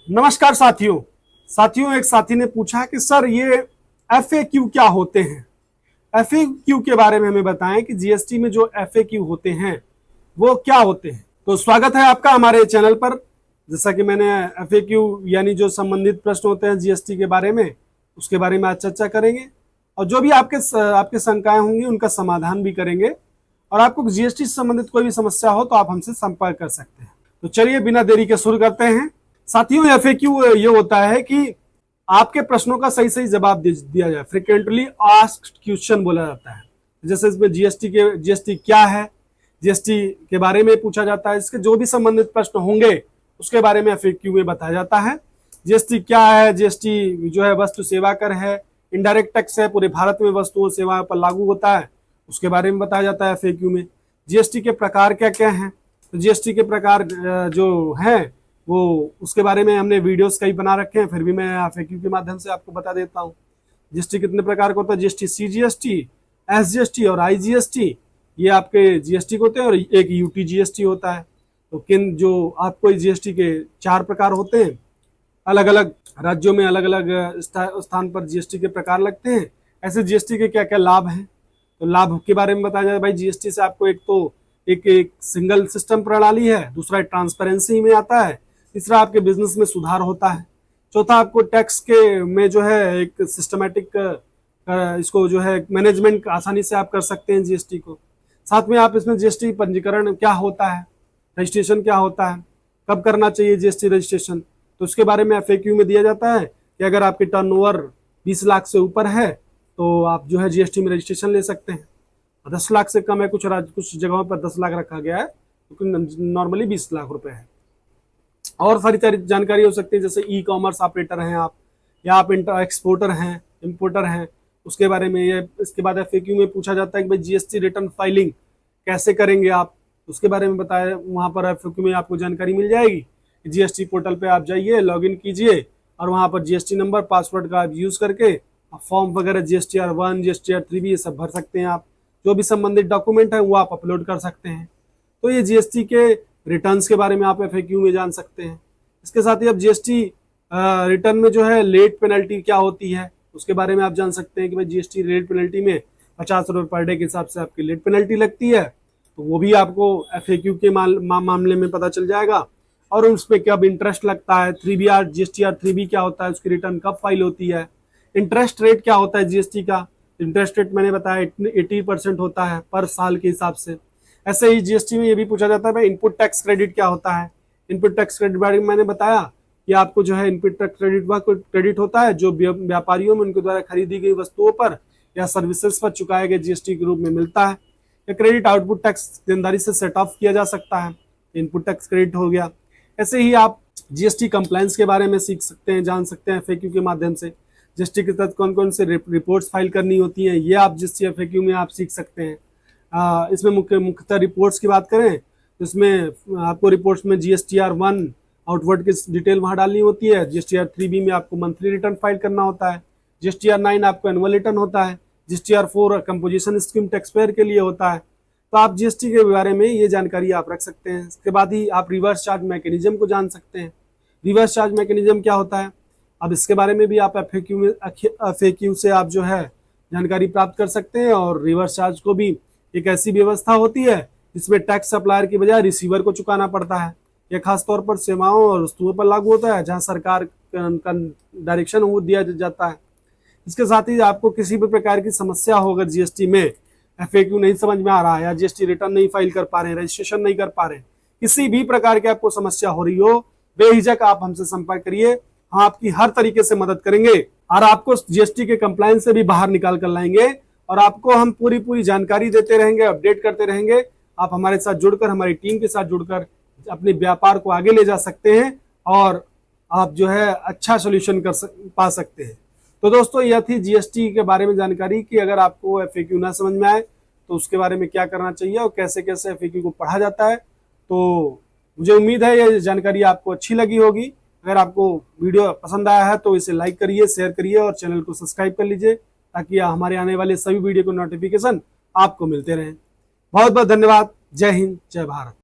नमस्कार साथियों। एक साथी ने पूछा कि सर ये FAQ क्या होते हैं। FAQ के बारे में हमें बताएं कि जीएसटी में जो FAQ होते हैं वो क्या होते हैं। तो स्वागत है आपका हमारे चैनल पर। जैसा कि मैंने FAQ यानी जो संबंधित प्रश्न होते हैं जीएसटी के बारे में, उसके बारे में आज चर्चा करेंगे और जो भी आपके शंकाएं होंगी उनका समाधान भी करेंगे। और आपको जीएसटी से संबंधित कोई भी समस्या हो तो आप हमसे संपर्क कर सकते हैं। तो चलिए बिना देरी के शुरू करते हैं। साथियों, FAQ ये होता है कि आपके प्रश्नों का सही सही जवाब दिया जाए। फ्रिक्वेंटली आस्क्ड क्वेश्चन बोला जाता है। जैसे इसमें जीएसटी क्या है, जीएसटी के बारे में पूछा जाता है। इसके जो भी संबंधित प्रश्न होंगे उसके बारे में FAQ में बताया जाता है। जीएसटी क्या है, जीएसटी जो है वस्तु सेवा कर है, इनडायरेक्ट टैक्स है, पूरे भारत में वस्तुओं सेवाओं पर लागू होता है, उसके बारे में बताया जाता है FAQ में। जीएसटी के प्रकार क्या क्या हैं, तो जीएसटी के प्रकार जो हैं वो उसके बारे में हमने वीडियोस कई बना रखे हैं, फिर भी मैं FAQ के माध्यम से आपको बता देता हूँ। जीएसटी कितने प्रकार का होता है, जीएसटी CGST, SGST और IGST, ये आपके जीएसटी होते हैं और एक UTGST होता है। तो किन जो आपको जीएसटी के 4 प्रकार होते हैं, अलग अलग राज्यों में अलग अलग स्थान पर जीएसटी के प्रकार लगते हैं। ऐसे जीएसटी के क्या क्या लाभ हैं, तो लाभ के बारे में बताया जाए। भाई जीएसटी से आपको एक सिंगल सिस्टम प्रणाली है, दूसरा ट्रांसपेरेंसी में आता है, तीसरा आपके बिजनेस में सुधार होता है, चौथा आपको टैक्स के में जो है एक सिस्टमेटिक इसको जो है मैनेजमेंट आसानी से आप कर सकते हैं जीएसटी को। साथ में आप इसमें जीएसटी पंजीकरण क्या होता है, रजिस्ट्रेशन क्या होता है, कब करना चाहिए जीएसटी रजिस्ट्रेशन, तो उसके बारे में FAQ में दिया जाता है कि अगर आपकी टर्नओवर 20 लाख से ऊपर है तो आप जो है जीएसटी में रजिस्ट्रेशन ले सकते हैं। 10 लाख से कम है, कुछ जगहों पर 10 लाख रखा गया है, क्योंकि नॉर्मली 20 लाख रुपए है। और सारी जानकारी हो सकती है, जैसे E-कॉमर्स ऑपरेटर हैं आप, या आप एक्सपोर्टर हैं, इंपोर्टर हैं, उसके बारे में। ये इसके बाद FAQ में पूछा जाता है कि भाई जीएसटी रिटर्न फाइलिंग कैसे करेंगे आप, उसके बारे में बताया। वहाँ पर FAQ में आपको जानकारी मिल जाएगी। जीएसटी पोर्टल पे आप जाइए, लॉगिन कीजिए और वहाँ पर जीएसटी नंबर, पासवर्ड का आप यूज करके फॉर्म वगैरह GSTR1, GSTR3 ये सब भर सकते हैं आप। जो भी संबंधित डॉक्यूमेंट है वो आप अपलोड कर सकते हैं। तो ये जीएसटी के रिटर्न्स के बारे में आप FAQ में जान सकते हैं। इसके साथ ही अब जीएसटी रिटर्न में जो है लेट पेनल्टी क्या होती है उसके बारे में आप जान सकते हैं कि भाई जीएसटी लेट पेनल्टी में 50 रुपये पर डे के हिसाब से आपकी लेट पेनल्टी लगती है। तो वो भी आपको FAQ के मामले में पता चल जाएगा। और उसमें कब इंटरेस्ट लगता है, 3BR GSTR3B क्या होता है, उसकी रिटर्न कब फाइल होती है, इंटरेस्ट रेट क्या होता है जीएसटी का। इंटरेस्ट रेट मैंने बताया 80% होता है पर साल के हिसाब से। ऐसे ही जीएसटी में ये भी पूछा जाता है भाई इनपुट टैक्स क्रेडिट क्या होता है। इनपुट टैक्स क्रेडिट बारे में मैंने बताया कि आपको जो है इनपुट टैक्स क्रेडिट होता है जो व्यापारियों में उनके द्वारा खरीदी गई वस्तुओं पर या सर्विसेज पर चुकाए गए जीएसटी के रूप में मिलता है। या क्रेडिट आउटपुट टैक्स देनदारी से सेट ऑफ किया जा सकता है, इनपुट टैक्स क्रेडिट हो गया। ऐसे ही आप जीएसटी कंप्लायंस के बारे में सीख सकते हैं, जान सकते हैं FAQ के माध्यम से। जीएसटी के तहत कौन कौन से रिपोर्ट्स फाइल करनी होती हैं, ये आप जीएसटी FAQ में आप सीख सकते हैं। इसमें मुख्यतः रिपोर्ट्स की बात करें तो इसमें आपको रिपोर्ट्स में GSTR1 आउटवर्ड की डिटेल वहाँ डालनी होती है, GSTR3B में आपको मंथली रिटर्न फाइल करना होता है, GSTR9 आपको एनुअल रिटर्न होता है, GSTR4 composition scheme tax payer के लिए होता है। तो आप जीएसटी के बारे में ये जानकारी आप रख सकते हैं। इसके बाद ही आप रिवर्स चार्ज मैकेनिज्म को जान सकते हैं। रिवर्स चार्ज मैकेनिज्म क्या होता है, अब इसके बारे में भी आप FAQ से आप जो है जानकारी प्राप्त कर सकते हैं। और रिवर्स चार्ज को भी एक ऐसी व्यवस्था होती है जिसमें टैक्स सप्लायर की बजाय रिसीवर को चुकाना पड़ता है। यह खासतौर पर सेवाओं और वस्तुओं पर लागू होता है जहां सरकार का डायरेक्शन वो दिया जाता है। इसके साथ ही आपको किसी भी प्रकार की समस्या हो, अगर जीएसटी में FAQ नहीं समझ में आ रहा है या जीएसटी रिटर्न नहीं फाइल कर पा रहे हैं, रजिस्ट्रेशन नहीं कर पा रहे हैं, किसी भी प्रकार की आपको समस्या हो रही हो, बेहिचक आप हमसे संपर्क करिए। हम आपकी हर तरीके से मदद करेंगे और आपको जीएसटी के कंप्लायंस से भी बाहर निकाल कर लाएंगे और आपको हम पूरी जानकारी देते रहेंगे, अपडेट करते रहेंगे। आप हमारे साथ जुड़कर, हमारी टीम के साथ जुड़कर अपने व्यापार को आगे ले जा सकते हैं और आप जो है अच्छा सोल्यूशन पा सकते हैं। तो दोस्तों, यह थी जीएसटी के बारे में जानकारी कि अगर आपको FAQ ना समझ में आए तो उसके बारे में क्या करना चाहिए और कैसे कैसे FAQ को पढ़ा जाता है। तो मुझे उम्मीद है ये जानकारी आपको अच्छी लगी होगी। अगर आपको वीडियो पसंद आया है तो इसे लाइक करिए, शेयर करिए और चैनल को सब्सक्राइब कर लीजिए ताकि हमारे आने वाले सभी वीडियो को नोटिफिकेशन आपको मिलते रहें। बहुत बहुत धन्यवाद। जय हिंद, जय भारत।